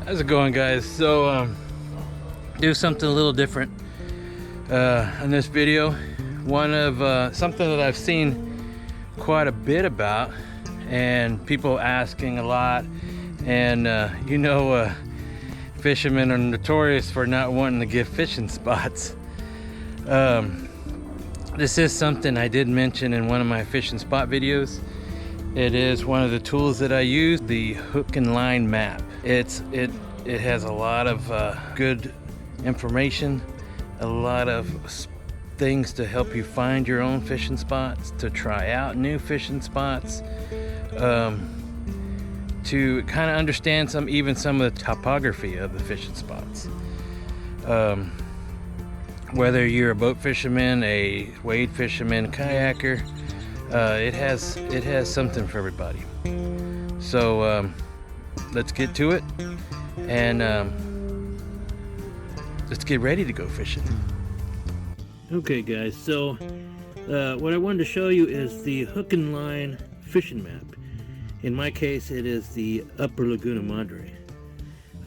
How's it going, guys? So do something a little different in this video. One of something that I've seen quite a bit about and people asking a lot, and fishermen are notorious for not wanting to give fishing spots. This is something I did mention in one of my fishing spot videos. It is one of the tools that I use, the hook and line map. It has a lot of good information, a lot of things to help you find your own fishing spots, to try out new fishing spots, to kind of understand some of the topography of the fishing spots. Whether you're a boat fisherman, a wade fisherman, a kayaker, it has something for everybody. So let's get to it, and let's get ready to go fishing. Okay guys, so what I wanted to show you is the hook and line fishing map. In my case, it is the upper Laguna Madre.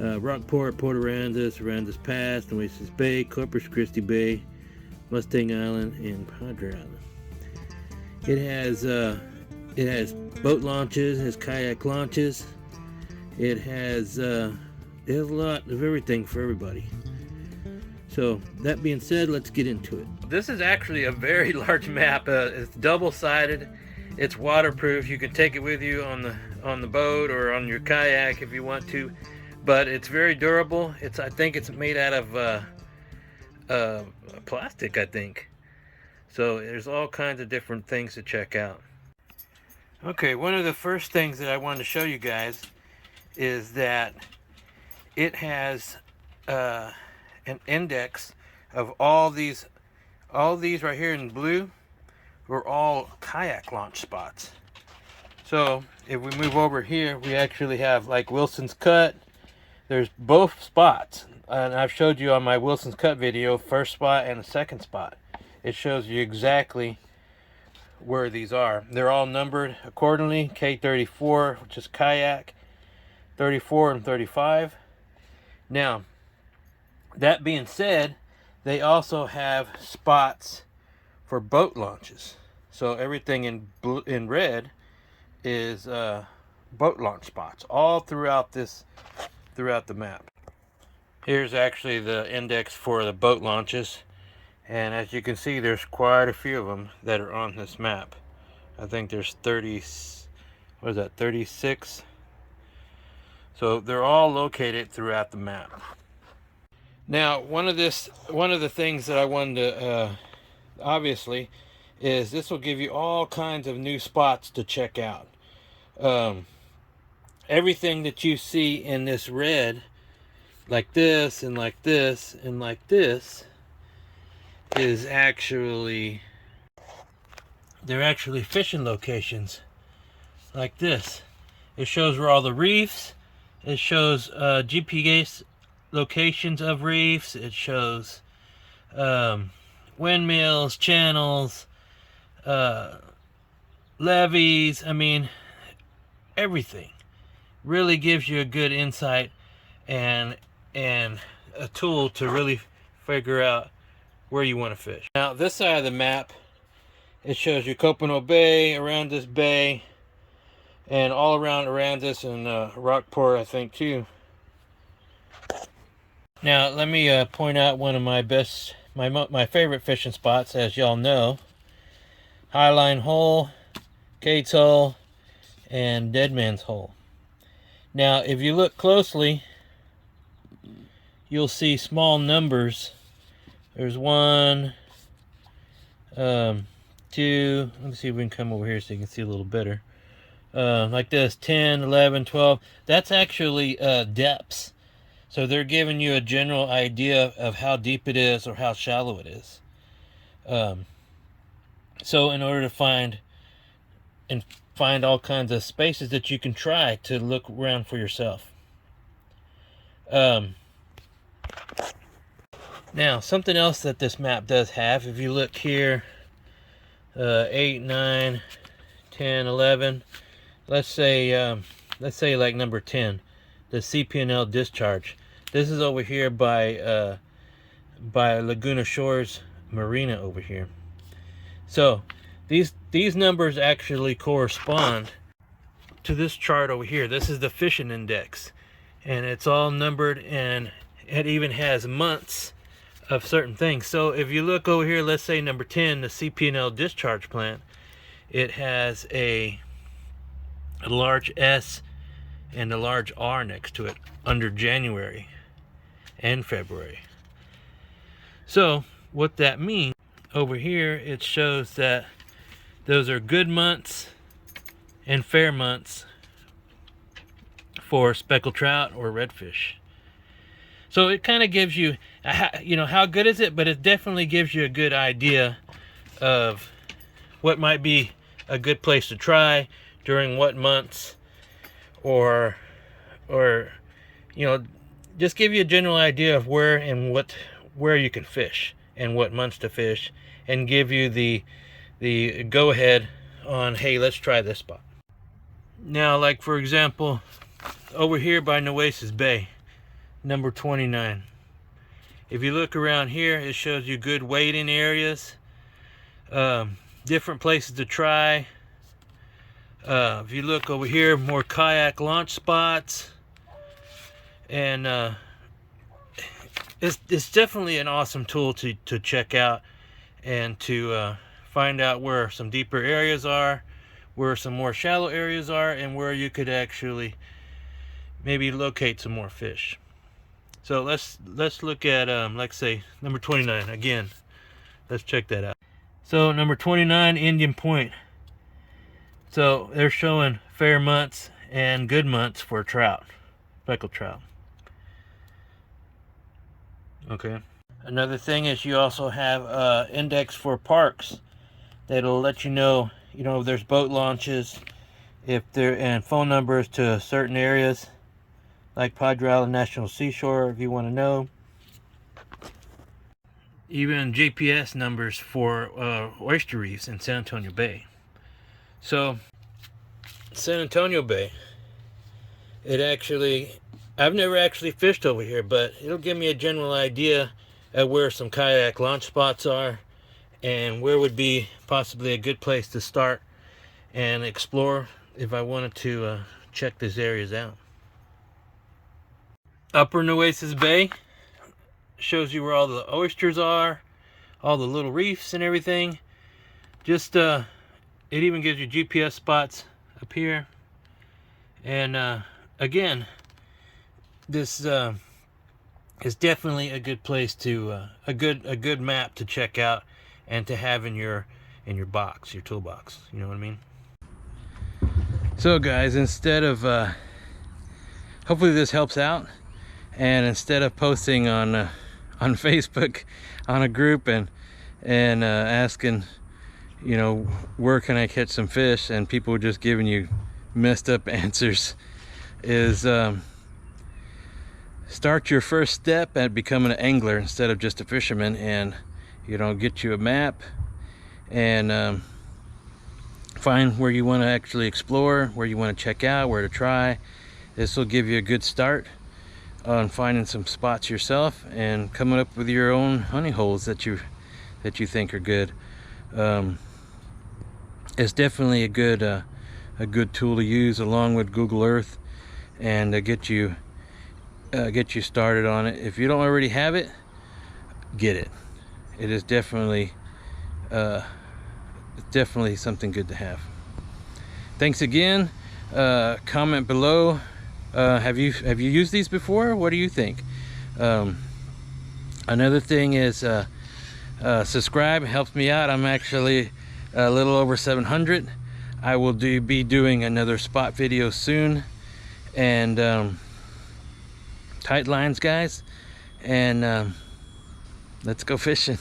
Rockport, Port Aransas Pass, Nuisance Bay, Corpus Christi Bay, Mustang Island, and Madre Island. It has boat launches, it has kayak launches, it has a lot of everything for everybody. So that being said, let's get into it. This is actually a very large map. It's double-sided. It's waterproof. You can take it with you on the boat or on your kayak if you want to. But it's very durable. I think it's made out of plastic, I think. So there's all kinds of different things to check out. Okay, one of the first things that I wanted to show you guys is that it has an index of all these right here in blue were all kayak launch spots. So if we move over here, we actually have like Wilson's Cut. There's both spots, and I've showed you on my Wilson's Cut video, first spot and the second spot. It shows you exactly where these are. They're all numbered accordingly. K34, which is kayak, 34 and 35. Now, that being said, they also have spots for boat launches. So everything in red is boat launch spots all throughout the map. Here's actually the index for the boat launches, and as you can see, there's quite a few of them that are on this map. I think there's 36. So they're all located throughout the map. Now, one of the things that I wanted to obviously is this will give you all kinds of new spots to check out. Everything that you see in this red, like this and like this and like this, is actually, they're actually fishing locations like this. It shows where all the reefs, it shows GPS locations of reefs, it shows windmills, channels, levees. I mean, everything. Really gives you a good insight and a tool to really figure out where you want to fish. Now, this side of the map, it shows you Copano Bay, Aransas Bay, and all around Aransas and Rockport, I think, too. Now, let me point out one of my favorite fishing spots, as y'all know. Highline Hole, Kate's Hole, and Deadman's Hole. Now, if you look closely, you'll see small numbers. There's 1, 2, let me see if we can come over here so you can see a little better. Like this, 10, 11, 12. That's actually depths. So they're giving you a general idea of how deep it is or how shallow it is. So in order to find all kinds of spaces that you can try to look around for yourself. Now, something else that this map does have, if you look here, 8, 9, 10, 11, let's say like number 10, the CP&L discharge. This is over here by Laguna Shores Marina over here. So these numbers actually correspond to this chart over here. This is the fishing index, and it's all numbered, and it even has months of certain things. So if you look over here, let's say number 10, the CP&L discharge plant, it has a large S and a large R next to it under January and February. So what that means over here, it shows that those are good months and fair months for speckled trout or redfish. So it kind of gives you, how good is it? But it definitely gives you a good idea of what might be a good place to try during what months, or just give you a general idea of where you can fish and what months to fish, and give you the go ahead on, hey, let's try this spot. Now, like for example, over here by Nuisance Bay, number 29. If you look around here, it shows you good wading areas, different places to try. If you look over here, more kayak launch spots, and it's definitely an awesome tool to check out, and to find out where some deeper areas are, where some more shallow areas are, and where you could actually maybe locate some more fish. So let's look at let's say number 29 again. Let's check that out. So number 29, Indian Point. So they're showing fair months and good months for trout, speckled trout. Okay. Another thing is you also have index for parks that'll let you know, if there's boat launches, and phone numbers to certain areas like Padre Island National Seashore, if you want to know. Even GPS numbers for oyster reefs in San Antonio Bay. So San Antonio Bay, I've never actually fished over here, but it'll give me a general idea of where some kayak launch spots are, and where would be possibly a good place to start and explore if I wanted to check these areas out. Upper Nuisance Bay shows you where all the oysters are, all the little reefs and everything. Just it even gives you GPS spots up here. And again, this is definitely a good place to a good map to check out and to have in your box, your toolbox. You know what I mean? So guys, instead of hopefully this helps out, and instead of posting on Facebook on a group and asking, where can I catch some fish, and people just giving you messed up answers, is start your first step at becoming an angler instead of just a fisherman, and get you a map and find where you want to actually explore, where you want to check out, where to try. This will give you a good start on finding some spots yourself and coming up with your own honey holes that you think are good. It's definitely a good tool to use along with Google Earth, and to get you started on it. If you don't already have it, get it. It is definitely something good to have. Thanks again. Comment below. Have you used these before? What do you think? Another thing is subscribe. It helps me out. I'm actually a little over 700. I will be doing another spot video soon, and tight lines, guys, and let's go fishing.